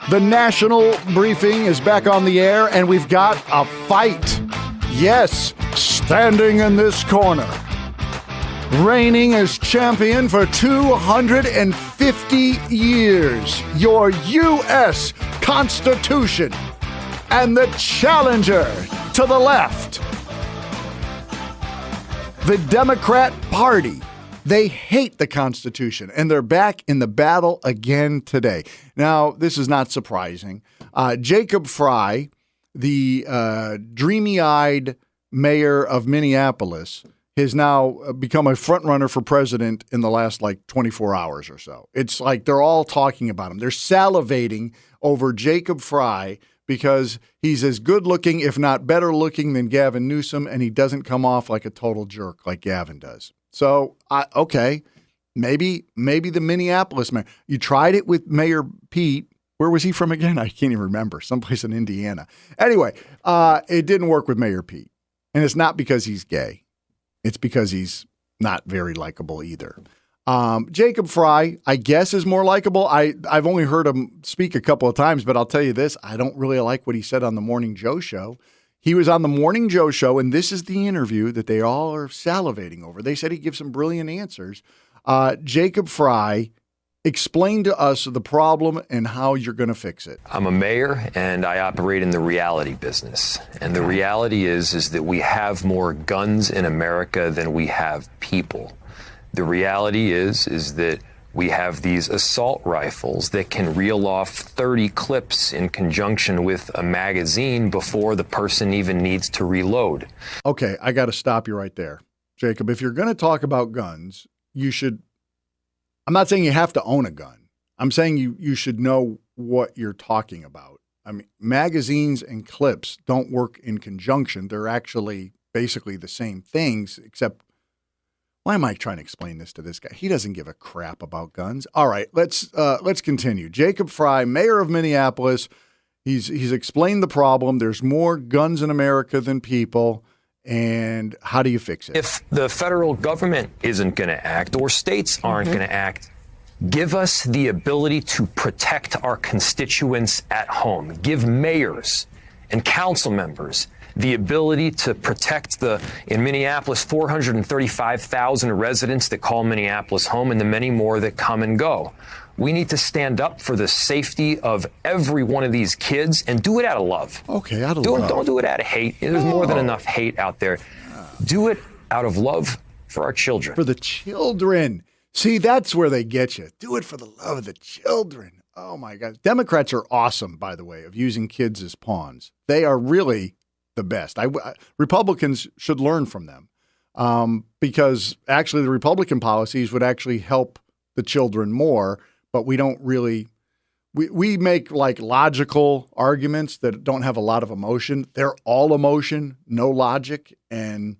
The national briefing is back on the air, and we've got a fight. Yes, standing in this corner, reigning as champion for 250 years, your U.S. Constitution, and the challenger to the left, the Democrat Party. They hate the Constitution, and they're back in the battle again today. Now, this is not surprising. Jacob Frey, the dreamy-eyed mayor of Minneapolis, has now become a frontrunner for president in the last, 24 hours or so. It's like they're all talking about him. They're salivating over Jacob Frey because he's as good-looking, if not better-looking, than Gavin Newsom, and he doesn't come off like a total jerk like Gavin does. So, okay, maybe the Minneapolis mayor. You tried it with Mayor Pete. Where was he from again? I can't even remember. Someplace in Indiana. Anyway, it didn't work with Mayor Pete. And it's not because he's gay. It's because he's not very likable either. Jacob Frey, I guess, is more likable. I've only heard him speak a couple of times, but I'll tell you this. I don't really like what he said on the Morning Joe show. He was on the Morning Joe show, and this is the interview that they all are salivating over. They said he gives some brilliant answers. Jacob Frey explained to us the problem and how you're going to fix it. I'm a mayor, and I operate in the reality business. And the reality is that we have more guns in America than we have people. The reality is that we have these assault rifles that can reel off 30 clips in conjunction with a magazine before the person even needs to reload. Okay, I got to stop you right there. Jacob, if you're going to talk about guns, you should, I'm not saying you have to own a gun. I'm saying you should know what you're talking about. I mean, magazines and clips don't work in conjunction. They're actually basically the same things, except why am I trying to explain this to this guy? He doesn't give a crap about guns. All right, let's continue. Jacob Frey, mayor of Minneapolis, he's explained the problem. There's more guns in America than people, and how do you fix it? If the federal government isn't going to act or states aren't going to act, give us the ability to protect our constituents at home. Give mayors and council members the ability to protect in Minneapolis, 435,000 residents that call Minneapolis home and the many more that come and go. We need to stand up for the safety of every one of these kids and do it out of love. Okay, out of love. Don't do it out of hate. There's more than enough hate out there. Do it out of love for our children. For the children. See, that's where they get you. Do it for the love of the children. Oh, my God. Democrats are awesome, by the way, of using kids as pawns. They are really the best. Republicans should learn from them because actually the Republican policies would actually help the children more, but we don't really we make logical arguments that don't have a lot of emotion. They're all emotion, no logic, and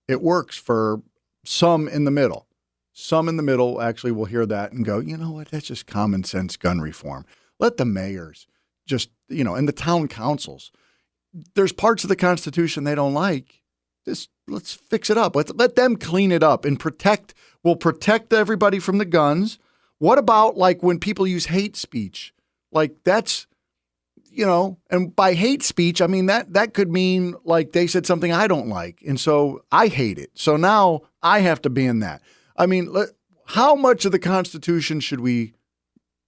it works for some in the middle. Some in the middle actually will hear that and go, you know what, that's just common sense gun reform. Let the mayors just, and the town councils. There's parts of the Constitution they don't like. Let's fix it up. Let them clean it up and protect. We'll protect everybody from the guns. What about when people use hate speech? That's, and by hate speech, I mean that could mean they said something I don't like. And so I hate it. So now I have to ban that. I mean, how much of the Constitution should we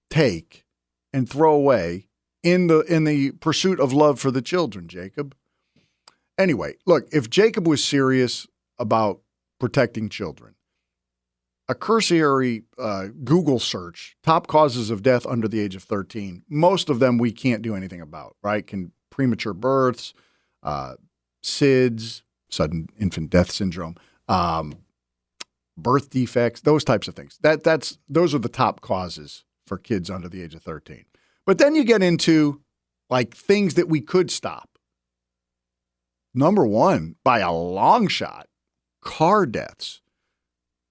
take and throw away in the pursuit of love for the children, Jacob? Anyway, look, if Jacob was serious about protecting children, a cursory Google search, top causes of death under the age of 13, most of them we can't do anything about, right? Premature births, SIDS, sudden infant death syndrome, birth defects, those types of things. Those are the top causes for kids under the age of 13. But then you get into things that we could stop. Number one, by a long shot, car deaths.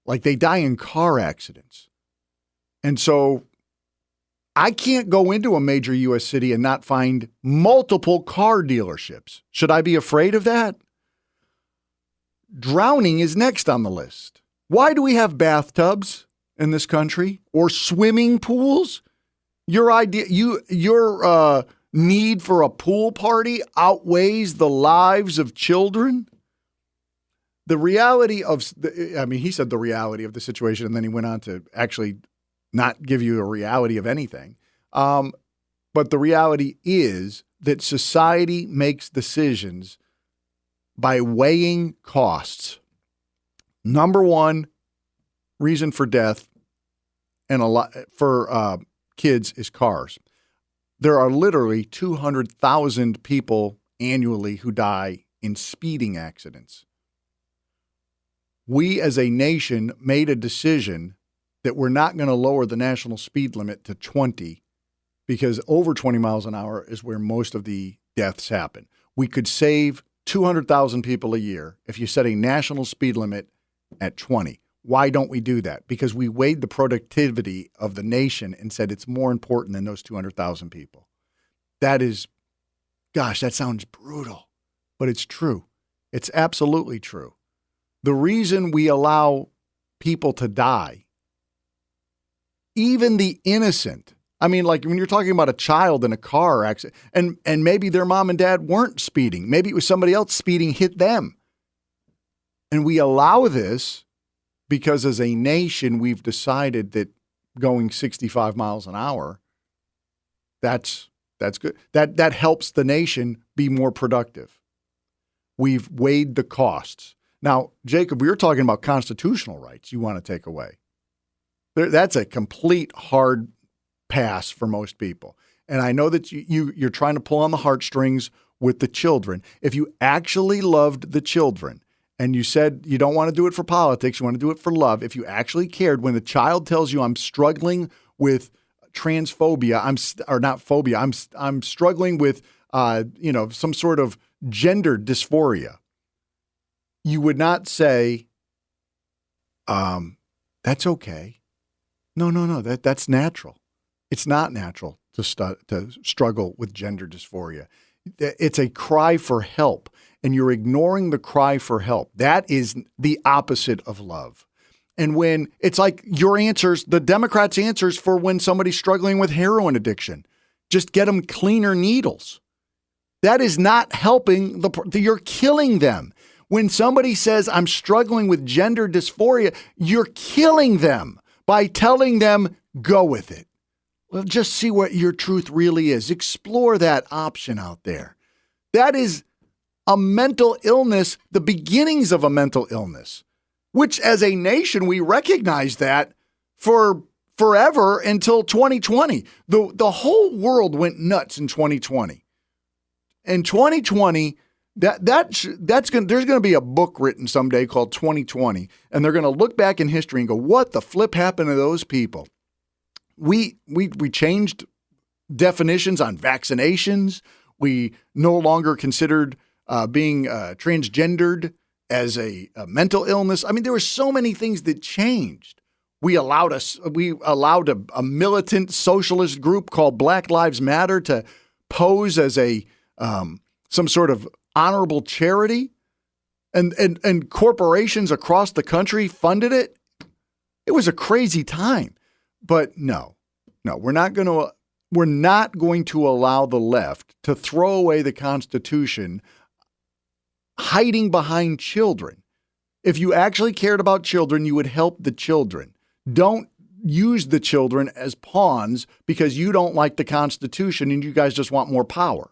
They die in car accidents. And so I can't go into a major U.S. city and not find multiple car dealerships. Should I be afraid of that? Drowning is next on the list. Why do we have bathtubs in this country or swimming pools? Your idea, your need for a pool party outweighs the lives of children. The reality of, he said the reality of the situation, and then he went on to actually not give you a reality of anything. But the reality is that society makes decisions by weighing costs. Number one reason for death and a lot for kids is cars. There are literally 200,000 people annually who die in speeding accidents. We as a nation made a decision that we're not going to lower the national speed limit to 20 because over 20 miles an hour is where most of the deaths happen. We could save 200,000 people a year if you set a national speed limit at 20. Why don't we do that? Because we weighed the productivity of the nation and said it's more important than those 200,000 people. That is, gosh, that sounds brutal, but it's true. It's absolutely true. The reason we allow people to die, even the innocent, like when you're talking about a child in a car accident, and maybe their mom and dad weren't speeding. Maybe it was somebody else speeding hit them. And we allow this because as a nation, we've decided that going 65 miles an hour, that's good. That helps the nation be more productive. We've weighed the costs. Now, Jacob, we were talking about constitutional rights you want to take away. That's a complete hard pass for most people. And I know that you're trying to pull on the heartstrings with the children. If you actually loved the children and you said you don't want to do it for politics, you want to do it for love, if you actually cared, when the child tells you I'm struggling with transphobia, I'm struggling with some sort of gender dysphoria, you would not say, that's okay. No, that's natural. It's not natural to struggle with gender dysphoria. It's a cry for help, and you're ignoring the cry for help. That is the opposite of love. And when it's like your answers, the Democrats' answers for when somebody's struggling with heroin addiction, just get them cleaner needles. That is not helping. You're killing them. When somebody says, I'm struggling with gender dysphoria, you're killing them by telling them, go with it. Well, just see what your truth really is. Explore that option out there. That is a mental illness, the beginnings of a mental illness, which as a nation, we recognize that for forever until 2020. The whole world went nuts in 2020. In 2020, there's going to be a book written someday called 2020, and they're going to look back in history and go, what the flip happened to those people? We changed definitions on vaccinations. We no longer considered being transgendered as a mental illness. There were so many things that changed. We allowed a militant socialist group called Black Lives Matter to pose as some sort of honorable charity, and corporations across the country funded it. It was a crazy time. But no, we're not going to allow the left to throw away the Constitution hiding behind children. If you actually cared about children, you would help the children. Don't use the children as pawns because you don't like the Constitution and you guys just want more power.